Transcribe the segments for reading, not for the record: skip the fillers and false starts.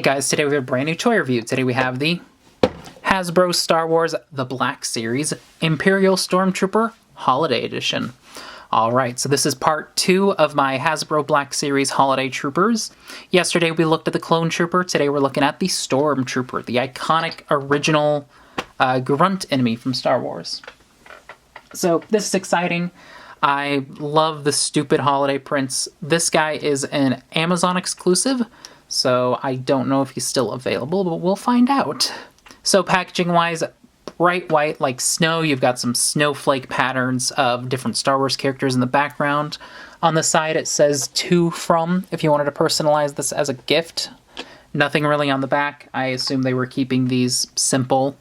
guys, today we have a brand new toy review. Today we have the Hasbro Star Wars The Black Series Imperial Stormtrooper Holiday Edition. Alright, so this is part 2 of my Hasbro Black Series Holiday Troopers. Yesterday we looked at the Clone Trooper, today we're looking at the Stormtrooper, the iconic original grunt enemy from Star Wars. So this is exciting. I love the stupid holiday prints. This guy is an Amazon exclusive, so I don't know if he's still available, but we'll find out. So packaging-wise, bright white like snow. You've got some snowflake patterns of different Star Wars characters in the background. On the side it says "To From" if you wanted to personalize this as a gift. Nothing really on the back. I assume they were keeping these simple.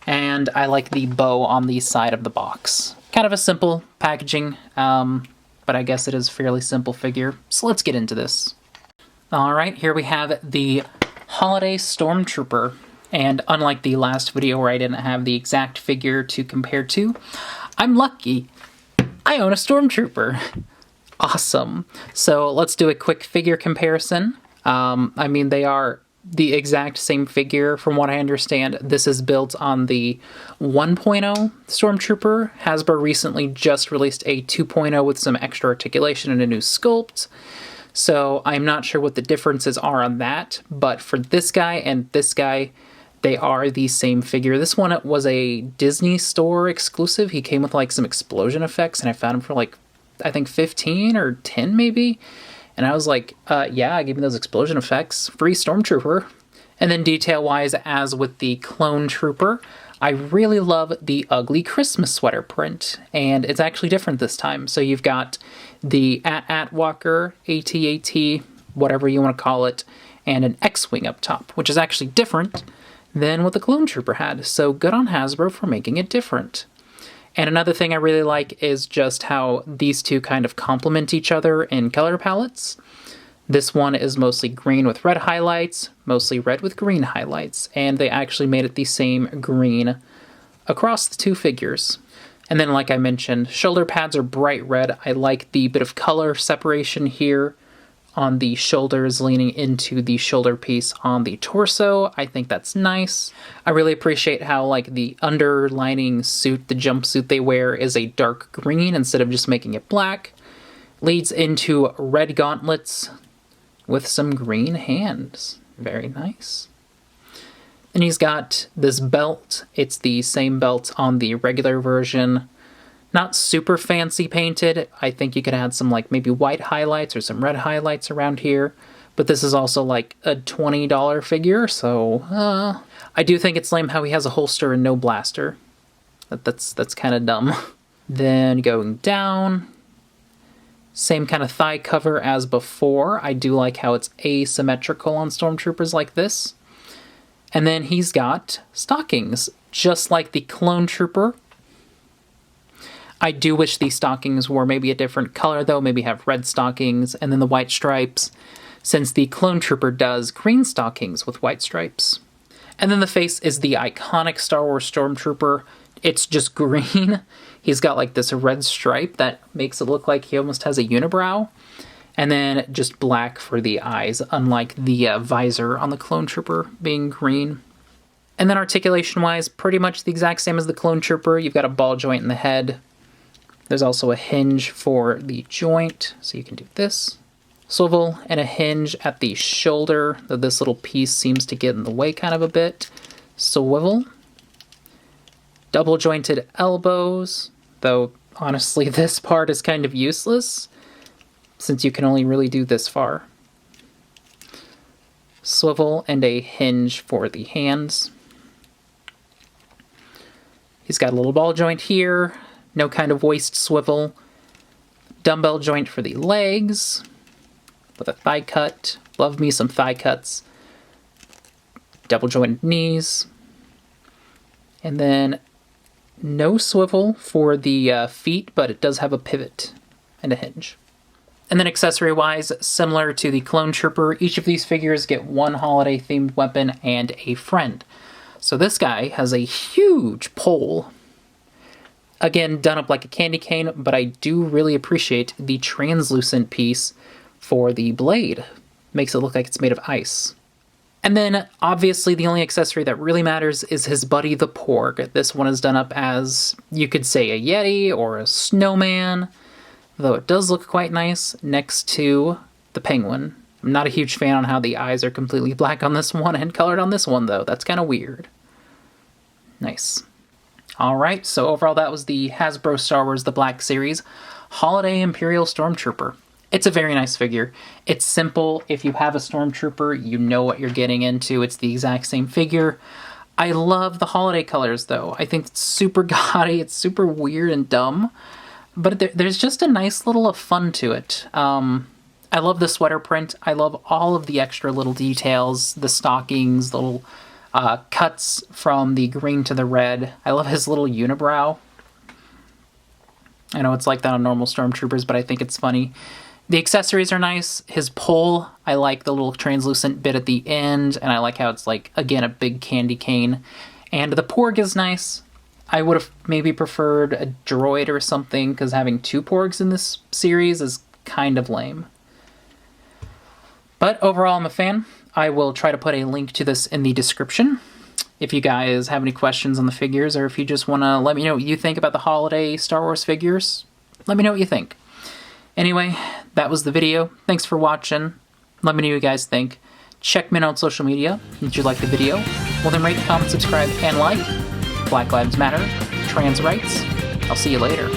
And I like the bow on the side of the box. Kind of a simple packaging, but I guess it is a fairly simple figure. So let's get into this. Alright, here we have the Holiday Stormtrooper. And unlike the last video where I didn't have the exact figure to compare to, I'm lucky. I own a Stormtrooper. Awesome. So let's do a quick figure comparison. I mean, they are the exact same figure from what I understand. This is built on the 1.0 Stormtrooper. Hasbro recently just released a 2.0 with some extra articulation and a new sculpt. So I'm not sure what the differences are on that, but for this guy and this guy, they are the same figure. This one was a Disney Store exclusive. He came with like some explosion effects, and I found him for like, I think 15 or 10 maybe. And I was like, yeah, give me those explosion effects. Free Stormtrooper. And then detail-wise, as with the Clone Trooper, I really love the ugly Christmas sweater print. And it's actually different this time. So you've got the AT-AT Walker, AT-AT, whatever you want to call it, and an X-Wing up top, which is actually different than what the Clone Trooper had. So good on Hasbro for making it different. And another thing I really like is just how these two kind of complement each other in color palettes. This one is mostly green with red highlights, mostly red with green highlights, and they actually made it the same green across the two figures. And then, like I mentioned, shoulder pads are bright red. I like the bit of color separation here on the shoulders leaning into the shoulder piece on the torso. I think that's nice. I really appreciate how like the underlining suit, the jumpsuit they wear, is a dark green instead of just making it black. Leads into red gauntlets with some green hands. Very nice. And he's got this belt. It's the same belt on the regular version. Not super fancy painted. I think you could add some like maybe white highlights or some red highlights around here. But this is also like a $20 figure, so I do think it's lame how he has a holster and no blaster. That's kind of dumb. Then going down, same kind of thigh cover as before. I do like how it's asymmetrical on Stormtroopers like this. And then he's got stockings, just like the Clone Trooper. I do wish these stockings were maybe a different color, though. Maybe have red stockings and then the white stripes, since the Clone Trooper does green stockings with white stripes. And then the face is the iconic Star Wars Stormtrooper. It's just green. He's got like this red stripe that makes it look like he almost has a unibrow. And then just black for the eyes, unlike the visor on the Clone Trooper being green. And then articulation-wise, pretty much the exact same as the Clone Trooper. You've got a ball joint in the head. There's also a hinge for the joint, so you can do this. Swivel and a hinge at the shoulder, though this little piece seems to get in the way kind of a bit. Swivel. Double jointed elbows, though honestly this part is kind of useless, since you can only really do this far. Swivel and a hinge for the hands. He's got a little ball joint here. No kind of waist swivel. Dumbbell joint for the legs. With a thigh cut. Love me some thigh cuts. Double jointed knees. And then no swivel for the feet, but it does have a pivot and a hinge. And then accessory-wise, similar to the Clone Trooper, each of these figures get one holiday-themed weapon and a friend. So this guy has a huge pole. Again, done up like a candy cane, but I do really appreciate the translucent piece for the blade. Makes it look like it's made of ice. And then, obviously, the only accessory that really matters is his buddy, the Porg. This one is done up as, you could say, a Yeti or a snowman, though it does look quite nice next to the penguin. I'm not a huge fan on how the eyes are completely black on this one and colored on this one, though. That's kind of weird. Nice. Alright, so overall that was the Hasbro Star Wars The Black Series Holiday Imperial Stormtrooper. It's a very nice figure. It's simple. If you have a Stormtrooper, you know what you're getting into. It's the exact same figure. I love the holiday colors, though. I think it's super gaudy. It's super weird and dumb. But there's just a nice little fun to it. I love the sweater print. I love all of the extra little details, the stockings, the little cuts from the green to the red. I love his little unibrow. I know it's like that on normal Stormtroopers, but I think it's funny. The accessories are nice. His pole, I like the little translucent bit at the end, and I like how it's like, again, a big candy cane. And the Porg is nice. I would have maybe preferred a droid or something, because having 2 Porgs in this series is kind of lame. But overall, I'm a fan. I will try to put a link to this in the description. If you guys have any questions on the figures, or if you just want to let me know what you think about the holiday Star Wars figures, let me know what you think. Anyway, that was the video. Thanks for watching. Let me know what you guys think. Check me out on social media. Did you like the video? Well then rate, comment, subscribe, and like. Black Lives Matter. Trans rights. I'll see you later.